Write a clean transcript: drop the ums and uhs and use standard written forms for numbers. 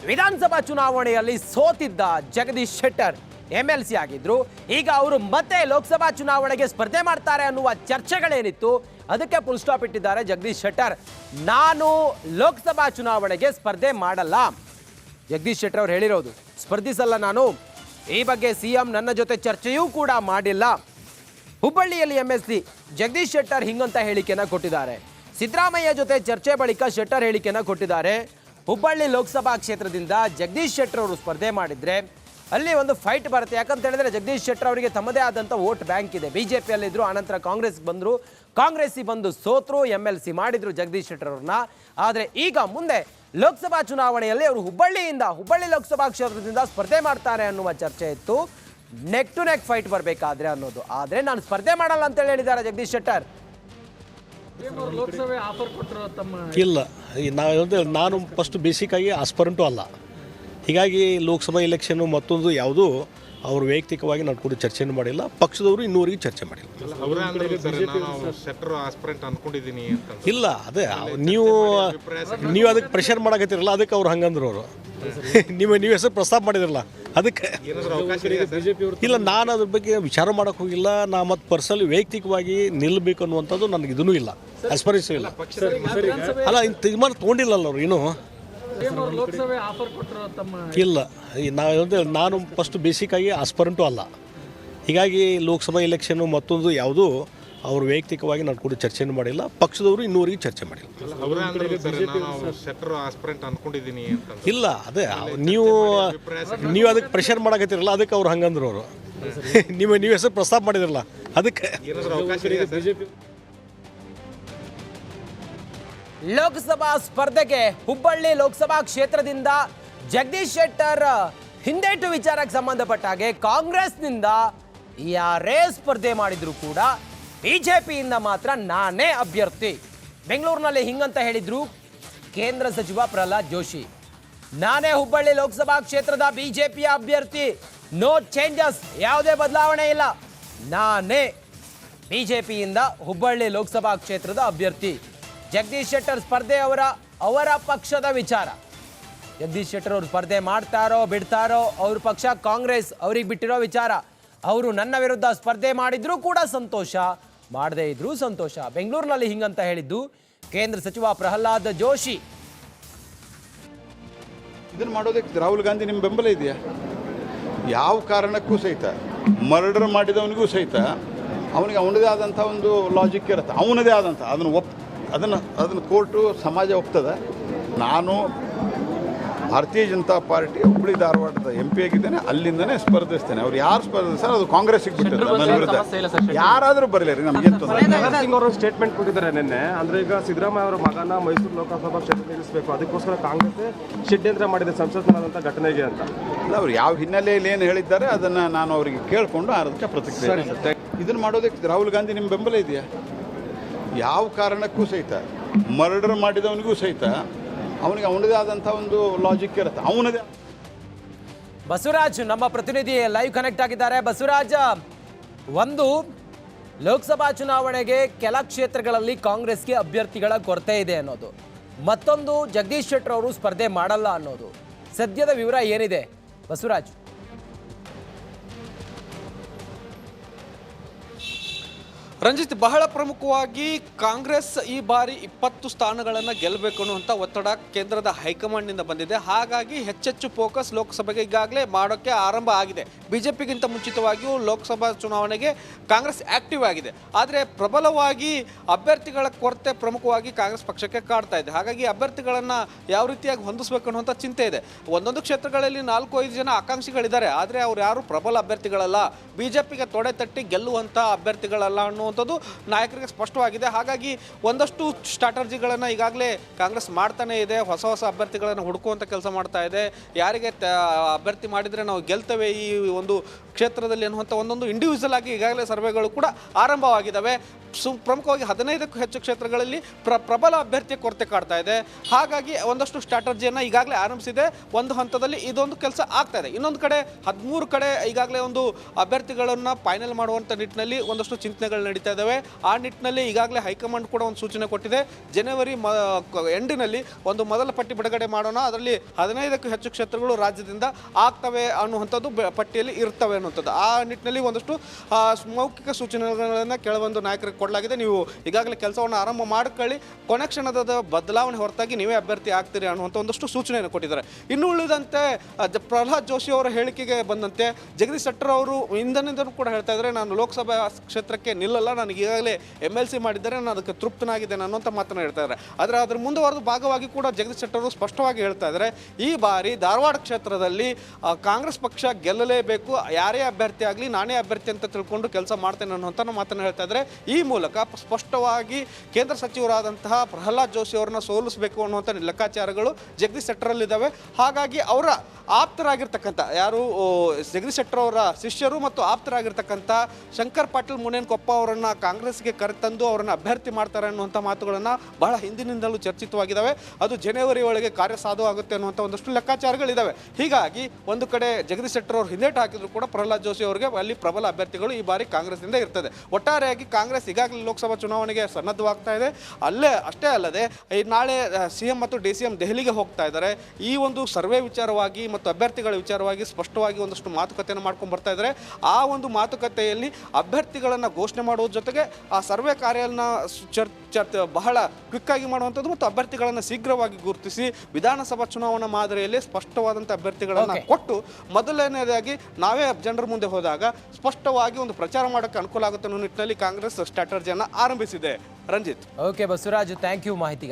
ವಿಧಾನಸಭಾ ಚುನಾವಣೆಯಲ್ಲಿ ಸೋತಿದ್ದ ಜಗದೀಶ್ ಶೆಟ್ಟರ್ MLC ಆಗಿದ್ರು. ಈಗ ಅವರು ಮತ್ತೆ ಲೋಕಸಭಾ ಚುನಾವಣೆಗೆ ಸ್ಪರ್ಧೆ ಮಾಡ್ತಾರೆ ಅನ್ನುವ ಚರ್ಚೆಗಳೇನಿತ್ತು ಅದಕ್ಕೆ ಫುಲ್ ಸ್ಟಾಪ್ ಇಟ್ಟಿದ್ದಾರೆ ಜಗದೀಶ್ ಶೆಟ್ಟರ್. ನಾನು ಲೋಕಸಭಾ ಚುನಾವಣೆಗೆ ಸ್ಪರ್ಧೆ ಮಾಡಲ್ಲ. ಜಗದೀಶ್ ಶೆಟ್ಟರ್ ಅವರು ಹೇಳಿರೋದು, ಸ್ಪರ್ಧಿಸಲ್ಲ ನಾನು. ಈ ಬಗ್ಗೆ CM ನನ್ನ ಜೊತೆ ಚರ್ಚೆಯೂ ಕೂಡ ಮಾಡಿಲ್ಲ. ಹುಬ್ಬಳ್ಳಿಯಲ್ಲಿ MLC ಜಗದೀಶ್ ಶೆಟ್ಟರ್ ಹಿಂಗಂತ ಹೇಳಿಕೆಯನ್ನು ಕೊಟ್ಟಿದ್ದಾರೆ. ಸಿದ್ದರಾಮಯ್ಯ ಜೊತೆ ಚರ್ಚೆ ಬಳಿಕ ಶೆಟ್ಟರ್ ಹೇಳಿಕೆಯನ್ನು ಕೊಟ್ಟಿದ್ದಾರೆ. ಹುಬ್ಬಳ್ಳಿ ಲೋಕಸಭಾ ಕ್ಷೇತ್ರದಿಂದ ಜಗದೀಶ್ ಶೆಟ್ಟರ್ ಅವರು ಸ್ಪರ್ಧೆ ಮಾಡಿದ್ರೆ ಅಲ್ಲಿ ಒಂದು ಫೈಟ್ ಬರುತ್ತೆ. ಯಾಕಂತ ಹೇಳಿದ್ರೆ ಜಗದೀಶ್ ಶೆಟ್ಟರ್ ಅವರಿಗೆ ತಮ್ಮದೇ ಆದಂಥ ವೋಟ್ ಬ್ಯಾಂಕ್ ಇದೆ. BJPಯಲ್ಲಿದ್ದರು, ಆನಂತರ ಕಾಂಗ್ರೆಸ್ಗೆ ಬಂದರು, ಕಾಂಗ್ರೆಸ್ಸಿಗೆ ಬಂದು ಸೋತರು, MLC ಮಾಡಿದ್ರು ಜಗದೀಶ್ ಶೆಟ್ಟರ್ ಅವ್ರನ್ನ. ಆದರೆ ಈಗ ಮುಂದೆ ಲೋಕಸಭಾ ಚುನಾವಣೆಯಲ್ಲಿ ಅವರು ಹುಬ್ಬಳ್ಳಿ ಲೋಕಸಭಾ ಕ್ಷೇತ್ರದಿಂದ ಸ್ಪರ್ಧೆ ಮಾಡ್ತಾರೆ ಅನ್ನುವ ಚರ್ಚೆ ಇತ್ತು. ನೆಕ್ ಟು ನೆಕ್ ಫೈಟ್ ಬರಬೇಕಾದ್ರೆ ಅನ್ನೋದು. ಆದರೆ ನಾನು ಸ್ಪರ್ಧೆ ಮಾಡಲ್ಲ ಅಂತೇಳಿ ಹೇಳಿದ್ದಾರೆ ಜಗದೀಶ್ ಶೆಟ್ಟರ್. ಲೋಕಸಭೆ ಆಫರ್ ಕೊಟ್ಟರು ತಮ್ಮ ಇಲ್ಲ. ನಾನು ಫಸ್ಟ್ ಬೇಸಿಕ್ಕಾಗಿ ಆಸ್ಪರೆಂಟು ಅಲ್ಲ. ಹೀಗಾಗಿ ಲೋಕಸಭಾ ಎಲೆಕ್ಷನ್ನು ಮತ್ತೊಂದು ಯಾವುದೂ ಅವರು ವೈಯಕ್ತಿಕವಾಗಿ ನಾನು ಕೂಡ ಚರ್ಚೆನೂ ಮಾಡಿಲ್ಲ. ಪಕ್ಷದವರು ಇನ್ನೂವರೆಗೆ ಚರ್ಚೆ ಮಾಡಿಲ್ಲ. ಇಲ್ಲ, ಅದೇ ನೀವು ಅದಕ್ಕೆ ಪ್ರೆಷರ್ ಮಾಡಕತ್ತಿರಲ್ಲ, ಅದಕ್ಕೆ ಅವ್ರು ಹಂಗಂದ್ರು ಅವರು ನೀವು ಹೆಸರು ಪ್ರಸ್ತಾಪ ಮಾಡಿದ್ರಲ್ಲ ಅದಕ್ಕೆ. ಇಲ್ಲ, ನಾನು ಅದ್ರ ಬಗ್ಗೆ ವಿಚಾರ ಮಾಡೋಕೆ ಹೋಗಿಲ್ಲ. ನಾ ಮತ್ತು ಪರ್ಸನಲಿ ವೈಯಕ್ತಿಕವಾಗಿ ನಿಲ್ಲಬೇಕು ಅನ್ನುವಂಥದ್ದು ನನಗೆ ಇದೂ ಇಲ್ಲ, ಆಸ್ಪರೇಷನ್ ಇಲ್ಲ. ಅಲ್ಲ, ತೀರ್ಮಾನ ತೊಗೊಂಡಿಲ್ಲಲ್ಲ ಅವರು ಇನ್ನೂ. ಲೋಕಸಭೆ ಆಫರ್ ಕೊಟ್ಟರು ತಮ್ಮ ಇಲ್ಲ. ನಾನು ಫಸ್ಟ್ ಬೇಸಿಕ್ಕಾಗಿ ಆಸ್ಪರೆಂಟು ಅಲ್ಲ. ಹೀಗಾಗಿ ಲೋಕಸಭಾ ಎಲೆಕ್ಷನ್ನು ಮತ್ತೊಂದು ಯಾವುದೂ ಅವರು ವೈಯಕ್ತಿಕವಾಗಿ ನಾನು ಕೂಡ ಚರ್ಚೆನೂ ಮಾಡಿಲ್ಲ. ಪಕ್ಷದವರು ಇನ್ನೂವರೆಗೆ ಚರ್ಚೆ ಮಾಡಿಲ್ಲ. ಇಲ್ಲ, ಅದೇ ನೀವು ಅದಕ್ಕೆ ಪ್ರೆಷರ್ ಮಾಡಕತ್ತಿರಲ್ಲ, ಅದಕ್ಕೆ ಅವ್ರು ಹಂಗಂದ್ರು ಅವರು ನೀವು ಹೆಸರು ಪ್ರಸ್ತಾಪ ಮಾಡಿದ್ರಲ್ಲ ಅದಕ್ಕೆ. ಲೋಕಸಭಾ ಸ್ಪರ್ಧೆಗೆ ಹುಬ್ಬಳ್ಳಿ ಲೋಕಸಭಾ ಕ್ಷೇತ್ರದಿಂದ ಜಗದೀಶ್ ಶೆಟ್ಟರ್ ಹಿಂದೇಟು ವಿಚಾರಕ್ಕೆ ಸಂಬಂಧಪಟ್ಟ ಹಾಗೆ ಕಾಂಗ್ರೆಸ್ನಿಂದ ಯಾರೇ ಸ್ಪರ್ಧೆ ಮಾಡಿದ್ರು ಕೂಡ BJPಯಿಂದ ಮಾತ್ರ ನಾನೇ ಅಭ್ಯರ್ಥಿ. ಬೆಂಗಳೂರಿನಲ್ಲಿ ಹಿಂಗಂತ ಹೇಳಿದ್ರು ಕೇಂದ್ರ ಸಚಿವ ಪ್ರಹ್ಲಾದ್ ಜೋಶಿ. ನಾನೇ ಹುಬ್ಬಳ್ಳಿ ಲೋಕಸಭಾ ಕ್ಷೇತ್ರದ BJPಯ ಅಭ್ಯರ್ಥಿ, ನೋ ಚೇಂಜಸ್, ಯಾವುದೇ ಬದಲಾವಣೆ ಇಲ್ಲ. ನಾನೇ BJPಯಿಂದ ಹುಬ್ಬಳ್ಳಿ ಲೋಕಸಭಾ ಕ್ಷೇತ್ರದ ಅಭ್ಯರ್ಥಿ. ಜಗದೀಶ್ ಶೆಟ್ಟರ್ ಸ್ಪರ್ಧೆ ಅವರ ಪಕ್ಷದ ವಿಚಾರ. ಜಗದೀಶ್ ಶೆಟ್ಟರ್ ಅವರು ಸ್ಪರ್ಧೆ ಮಾಡ್ತಾರೋ ಬಿಡ್ತಾರೋ ಅವ್ರ ಪಕ್ಷ ಕಾಂಗ್ರೆಸ್, ಅವ್ರಿಗೆ ಬಿಟ್ಟಿರೋ ವಿಚಾರ. ಅವರು ನನ್ನ ವಿರುದ್ಧ ಸ್ಪರ್ಧೆ ಮಾಡಿದ್ರೂ ಕೂಡ ಸಂತೋಷ, ಮಾಡದೇ ಇದ್ರೂ ಸಂತೋಷ. ಬೆಂಗಳೂರಿನಲ್ಲಿ ಹಿಂಗಂತ ಹೇಳಿದ್ದು ಕೇಂದ್ರ ಸಚಿವ ಪ್ರಹ್ಲಾದ್ ಜೋಶಿ. ಇದನ್ನು ಮಾಡೋದಕ್ಕೆ ರಾಹುಲ್ ಗಾಂಧಿ ನಿಮ್ಮ ಬೆಂಬಲ ಇದೆಯಾ? ಯಾವ ಕಾರಣಕ್ಕೂ ಸಹಿತ ಮರ್ಡರ್ ಮಾಡಿದವನಿಗೂ ಸಹಿತ ಅವನಿಗೆ ಅವನದೇ ಆದಂಥ ಒಂದು ಲಾಜಿಕ್ ಇರುತ್ತೆ, ಅವನದೇ ಆದಂಥ ಅದನ್ನು ಕೋರ್ಟು ಸಮಾಜ ಒಪ್ತದೆ. ನಾನು ಭಾರತೀಯ ಜನತಾ ಪಾರ್ಟಿ ಹುಬ್ಬಳ್ಳಿ ಧಾರವಾಡದ MP ಆಗಿದ್ದೇನೆ, ಅಲ್ಲಿಂದನೇ ಸ್ಪರ್ಧಿಸ್ತೇನೆ. ಅವ್ರು ಯಾರು ಸ್ಪರ್ಧಿಸ್ತಾರೆ ಅದು ಕಾಂಗ್ರೆಸ್ಸಿಗೆ ಬಿಟ್ಟಿದೆ. ನನ್ನ ವಿರುದ್ಧ ಯಾರಾದರೂ ಬರಲಿ ರೀ, ನಮ್ಗೆ ಸಿಂಗ್ ಅವರು ಸ್ಟೇಟ್ಮೆಂಟ್ ಕೊಟ್ಟಿದ್ದಾರೆ ನಿನ್ನೆ. ಅಂದರೆ ಈಗ ಸಿದ್ದರಾಮಯ್ಯ ಅವರ ಮಗನ ಮೈಸೂರು ಲೋಕಸಭಾ ಕ್ಷೇತ್ರ ನಿಲ್ಲಿಸಬೇಕು, ಅದಕ್ಕೋಸ್ಕರ ಕಾಂಗ್ರೆಸ್ ಷಡ್ಯಂತ್ರ ಮಾಡಿದೆ ಸಂಸತ್ನಾದಂಥ ಘಟನೆಗೆ ಅಂತ. ಇಲ್ಲ, ಅವ್ರು ಯಾವ ಹಿನ್ನೆಲೆಯಲ್ಲಿ ಏನು ಹೇಳಿದ್ದಾರೆ ಅದನ್ನು ನಾನು ಅವರಿಗೆ ಕೇಳಿಕೊಂಡು ಅದಕ್ಕೆ ಪ್ರತಿಕ್ರಿಯೆ. ಇದನ್ನು ಮಾಡೋದಕ್ಕೆ ರಾಹುಲ್ ಗಾಂಧಿ ನಿಮ್ಮ ಬೆಂಬಲ ಇದೆಯಾ? ಯಾವ ಕಾರಣಕ್ಕೂ ಸಹಿತ ಮರ್ಡರ್ ಮಾಡಿದವನಿಗೂ ಸಹಿತ ಅವನಿಗೆ ಅವನದೇ ಆದಂಥ ಒಂದು ಲಾಜಿಕ್ ಇರುತ್ತೆ, ಅವನದೇ. ಬಸವರಾಜ್ ನಮ್ಮ ಪ್ರತಿನಿಧಿ ಲೈವ್ ಕನೆಕ್ಟ್ ಆಗಿದ್ದಾರೆ. ಬಸವರಾಜ್, ಒಂದು ಲೋಕಸಭಾ ಚುನಾವಣೆಗೆ ಕೆಲ ಕ್ಷೇತ್ರಗಳಲ್ಲಿ ಕಾಂಗ್ರೆಸ್ಗೆ ಅಭ್ಯರ್ಥಿಗಳ ಕೊರತೆ ಇದೆ ಅನ್ನೋದು, ಮತ್ತೊಂದು ಜಗದೀಶ್ ಶೆಟ್ಟರ್ ಅವರು ಸ್ಪರ್ಧೆ ಮಾಡಲ್ಲ ಅನ್ನೋದು. ಸದ್ಯದ ವಿವರ ಏನಿದೆ ಬಸವರಾಜ್? ರಂಜಿತ್, ಬಹಳ ಪ್ರಮುಖವಾಗಿ ಕಾಂಗ್ರೆಸ್ ಈ ಬಾರಿ 20 ಸ್ಥಾನಗಳನ್ನು ಗೆಲ್ಲಬೇಕು ಅನ್ನುವಂಥ ಒತ್ತಡ ಕೇಂದ್ರದ ಹೈಕಮಾಂಡ್ನಿಂದ ಬಂದಿದೆ. ಹಾಗಾಗಿ ಹೆಚ್ಚೆಚ್ಚು ಫೋಕಸ್ ಲೋಕಸಭೆಗೆ ಈಗಾಗಲೇ ಮಾಡೋಕ್ಕೆ ಆರಂಭ ಆಗಿದೆ. BJPಗಿಂತ ಮುಂಚಿತವಾಗಿಯೂ ಲೋಕಸಭಾ ಚುನಾವಣೆಗೆ ಕಾಂಗ್ರೆಸ್ ಆಕ್ಟಿವ್ ಆಗಿದೆ. ಆದರೆ ಪ್ರಬಲವಾಗಿ ಅಭ್ಯರ್ಥಿಗಳ ಕೊರತೆ ಪ್ರಮುಖವಾಗಿ ಕಾಂಗ್ರೆಸ್ ಪಕ್ಷಕ್ಕೆ ಕಾಡ್ತಾ ಇದೆ. ಹಾಗಾಗಿ ಅಭ್ಯರ್ಥಿಗಳನ್ನು ಯಾವ ರೀತಿಯಾಗಿ ಹೊಂದಿಸಬೇಕು ಅನ್ನುವಂಥ ಚಿಂತೆ ಇದೆ. ಒಂದೊಂದು ಕ್ಷೇತ್ರಗಳಲ್ಲಿ 4-5 ಜನ ಆಕಾಂಕ್ಷಿಗಳಿದ್ದಾರೆ, ಆದರೆ ಅವ್ರು ಯಾರು ಪ್ರಬಲ ಅಭ್ಯರ್ಥಿಗಳಲ್ಲ, BJPಗೆ ತೊಡೆ ತಟ್ಟಿ ಗೆಲ್ಲುವಂಥ ಅಭ್ಯರ್ಥಿಗಳಲ್ಲ ಅನ್ನುವಂಥದ್ದು ನಾಯಕರಿಗೆ ಸ್ಪಷ್ಟವಾಗಿದೆ. ಹಾಗಾಗಿ ಒಂದಷ್ಟು ಸ್ಟ್ರಾಟಜಿಗಳನ್ನು ಈಗಾಗಲೇ ಕಾಂಗ್ರೆಸ್ ಮಾಡ್ತಾನೆ ಇದೆ. ಹೊಸ ಅಭ್ಯರ್ಥಿಗಳನ್ನು ಹುಡುಕುವಂಥ ಕೆಲಸ ಮಾಡ್ತಾ ಇದೆ. ಯಾರಿಗೆ ಅಭ್ಯರ್ಥಿ ಮಾಡಿದರೆ ನಾವು ಗೆಲ್ತೇವೆ ಈ ಒಂದು ಕ್ಷೇತ್ರದಲ್ಲಿ ಅನ್ನುವಂಥ ಒಂದೊಂದು ಇಂಡಿವಿಜುವಲ್ ಆಗಿ ಈಗಾಗಲೇ ಸರ್ವೆಗಳು ಕೂಡ ಆರಂಭವಾಗಿದ್ದಾವೆ. ಪ್ರಮುಖವಾಗಿ 15ಕ್ಕೂ ಹೆಚ್ಚು ಕ್ಷೇತ್ರಗಳಲ್ಲಿ ಪ್ರಬಲ ಅಭ್ಯರ್ಥಿಯ ಕೊರತೆ ಕಾಡ್ತಾ ಇದೆ. ಹಾಗಾಗಿ ಒಂದಷ್ಟು ಸ್ಟ್ರಾಟಜಿಯನ್ನು ಈಗಾಗಲೇ ಆರಂಭಿಸಿದೆ. ಒಂದು ಹಂತದಲ್ಲಿ ಇದೊಂದು ಕೆಲಸ ಆಗ್ತಾ ಇದೆ. ಇನ್ನೊಂದು ಕಡೆ 13 ಕಡೆ ಈಗಾಗಲೇ ಒಂದು ಅಭ್ಯರ್ಥಿಗಳನ್ನು ಫೈನಲ್ ಮಾಡುವಂಥ ನಿಟ್ಟಿನಲ್ಲಿ ಒಂದಷ್ಟು ಚಿಂತನೆಗಳು ನಡೀತಾ ನಡೀತಾ ಇದ್ದಾವೆ. ಆ ನಿಟ್ಟಿನಲ್ಲಿ ಈಗಾಗಲೇ ಹೈಕಮಾಂಡ್ ಕೂಡ ಒಂದು ಸೂಚನೆ ಕೊಟ್ಟಿದೆ. ಜನವರಿ ಎಂಡಿನಲ್ಲಿ ಒಂದು ಮೊದಲ ಪಟ್ಟಿ ಬಿಡುಗಡೆ ಮಾಡೋಣ, ಅದರಲ್ಲಿ 15ಕ್ಕೂ ಹೆಚ್ಚು ಕ್ಷೇತ್ರಗಳು ರಾಜ್ಯದಿಂದ ಆಗ್ತವೆ ಅನ್ನುವಂಥದ್ದು ಪಟ್ಟಿಯಲ್ಲಿ ಇರ್ತವೆ ಅನ್ನುವಂಥದ್ದು. ಆ ನಿಟ್ಟಿನಲ್ಲಿ ಒಂದಷ್ಟು ಮೌಖಿಕ ಸೂಚನೆಗಳನ್ನು ಕೆಲವೊಂದು ನಾಯಕರಿಗೆ ಕೊಡಲಾಗಿದೆ. ನೀವು ಈಗಾಗಲೇ ಕೆಲಸವನ್ನು ಆರಂಭ ಮಾಡ್ಕೊಳ್ಳಿ, ಕೊನೆ ಕ್ಷಣದ ಬದಲಾವಣೆ ಹೊರತಾಗಿ ನೀವೇ ಅಭ್ಯರ್ಥಿ ಆಗ್ತೀರಿ ಅನ್ನುವಂಥ ಒಂದಷ್ಟು ಸೂಚನೆಯನ್ನು ಕೊಟ್ಟಿದ್ದಾರೆ. ಇನ್ನು ಉಳಿದಂತೆ ಪ್ರಹ್ಲಾದ್ ಜೋಶಿ ಅವರ ಹೇಳಿಕೆಗೆ ಬಂದಂತೆ ಜಗದೀಶ್ ಶೆಟ್ಟರ್ ಅವರು ಇಂದಿನಿಂದಲೂ ಕೂಡ ಹೇಳ್ತಾ ಇದ್ದಾರೆ, ನಾನು ಲೋಕಸಭಾ ಕ್ಷೇತ್ರಕ್ಕೆ ನಿಲ್ಲಲ್ಲ, ನನಗೆ ಈಗಾಗಲೇ MLC ಮಾಡಿದ್ದಾರೆ, ನಾನು ಅದಕ್ಕೆ ತೃಪ್ತನಾಗಿದ್ದೇನೆ ಅನ್ನುವಂಥ ಮಾತನ್ನು ಹೇಳ್ತಾ ಇದ್ದಾರೆ. ಆದರೆ ಅದರ ಮುಂದುವರೆದ ಭಾಗವಾಗಿ ಕೂಡ ಜಗದೀಶ್ ಶೆಟ್ಟರ್ ಅವರು ಸ್ಪಷ್ಟವಾಗಿ ಹೇಳ್ತಾ ಇದ್ದಾರೆ, ಈ ಬಾರಿ ಧಾರವಾಡ ಕ್ಷೇತ್ರದಲ್ಲಿ ಕಾಂಗ್ರೆಸ್ ಪಕ್ಷ ಗೆಲ್ಲಲೇಬೇಕು, ಯಾರೇ ಅಭ್ಯರ್ಥಿ ಆಗಲಿ ನಾನೇ ಅಭ್ಯರ್ಥಿ ಅಂತ ತಿಳ್ಕೊಂಡು ಕೆಲಸ ಮಾಡ್ತೇನೆ ಅನ್ನುವಂಥ ಮಾತನ್ನು ಹೇಳ್ತಾ ಇದ್ದಾರೆ. ಈ ಮೂಲಕ ಸ್ಪಷ್ಟವಾಗಿ ಕೇಂದ್ರ ಸಚಿವರಾದಂತಹ ಪ್ರಹ್ಲಾದ್ ಜೋಶಿ ಅವರನ್ನ ಸೋಲಿಸಬೇಕು ಅನ್ನುವಂಥ ಲೆಕ್ಕಾಚಾರಗಳು ಜಗದೀಶ್ ಶೆಟ್ಟರಲ್ಲಿದ್ದಾವೆ. ಹಾಗಾಗಿ ಅವರ ಆಪ್ತರಾಗಿರ್ತಕ್ಕಂಥ ಯಾರು ಜಗದೀಶ್ ಶೆಟ್ಟರ್ ಅವರ ಶಿಷ್ಯರು ಮತ್ತು ಆಪ್ತರಾಗಿರ್ತಕ್ಕಂಥ ಶಂಕರ್ ಪಾಟೀಲ್ ಮುನೇನಕೊಪ್ಪ ಅವರನ್ನು ಕಾಂಗ್ರೆಸ್ಗೆ ಕರೆತಂದು ಅವರನ್ನು ಅಭ್ಯರ್ಥಿ ಮಾಡ್ತಾರೆ ಅನ್ನುವಂಥ ಮಾತುಗಳನ್ನು ಬಹಳ ಹಿಂದಿನಿಂದಲೂ ಚರ್ಚಿತವಾಗಿದ್ದಾವೆ. ಅದು ಜನವರಿ ಒಳಗೆ ಕಾರ್ಯಸಾಧು ಆಗುತ್ತೆ ಅನ್ನುವಂಥ ಒಂದಷ್ಟು ಲೆಕ್ಕಾಚಾರಗಳಿದ್ದಾವೆ. ಹೀಗಾಗಿ ಒಂದು ಕಡೆ ಜಗದೀಶ್ ಶೆಟ್ಟರ್ ಅವರು ಹಿಂದೇಟು ಹಾಕಿದ್ರು ಕೂಡ ಪ್ರಹ್ಲಾದ್ ಜೋಶಿ ಅವರಿಗೆ ಅಲ್ಲಿ ಪ್ರಬಲ ಅಭ್ಯರ್ಥಿಗಳು ಈ ಬಾರಿ ಕಾಂಗ್ರೆಸ್ನಿಂದ ಇರ್ತದೆ. ಒಟ್ಟಾರೆಯಾಗಿ ಕಾಂಗ್ರೆಸ್ ಈಗಾಗಲೇ ಲೋಕಸಭಾ ಚುನಾವಣೆಗೆ ಸನ್ನದ್ಧವಾಗ್ತಾ ಇದೆ. ಅಷ್ಟೇ ಅಲ್ಲದೆ ನಾಳೆ CM ಮತ್ತು DCM ದೆಹಲಿಗೆ ಹೋಗ್ತಾ ಇದ್ದಾರೆ. ಈ ಒಂದು ಸರ್ವೆ ವಿಚಾರವಾಗಿ ಮತ್ತು ಅಭ್ಯರ್ಥಿಗಳ ವಿಚಾರವಾಗಿ ಸ್ಪಷ್ಟವಾಗಿ ಒಂದಷ್ಟು ಮಾತುಕತೆಯನ್ನು ಮಾಡ್ಕೊಂಡು ಬರ್ತಾ ಇದ್ದಾರೆ. ಆ ಒಂದು ಮಾತುಕತೆಯಲ್ಲಿ ಅಭ್ಯರ್ಥಿಗಳನ್ನು ಘೋಷಣೆ ಮಾಡುವ ಜೊತೆಗೆ ಆ ಸರ್ವೆ ಕಾರ್ಯನ ಬಹಳ ಕ್ವಿಕ್ಕಾಗಿ ಮಾಡುವಂಥದ್ದು ಮತ್ತು ಅಭ್ಯರ್ಥಿಗಳನ್ನು ಶೀಘ್ರವಾಗಿ ಗುರುತಿಸಿ ವಿಧಾನಸಭಾ ಚುನಾವಣಾ ಮಾದರಿಯಲ್ಲಿ ಸ್ಪಷ್ಟವಾದಂಥ ಅಭ್ಯರ್ಥಿಗಳನ್ನು ಕೊಟ್ಟು ಮೊದಲನೇದಾಗಿ ನಾವೇ ಜನರ ಮುಂದೆ ಹೋದಾಗ ಸ್ಪಷ್ಟವಾಗಿ ಒಂದು ಪ್ರಚಾರ ಮಾಡೋಕ್ಕೆ ಅನುಕೂಲ ಆಗುತ್ತೆ ಅನ್ನೋ ನಿಟ್ಟಿನಲ್ಲಿ ಕಾಂಗ್ರೆಸ್ ಸ್ಟ್ರಾಟಜಿಯನ್ನು ಆರಂಭಿಸಿದೆ. Ranjit. Okay Basavaraj, thank you ಮಾಹಿತಿ.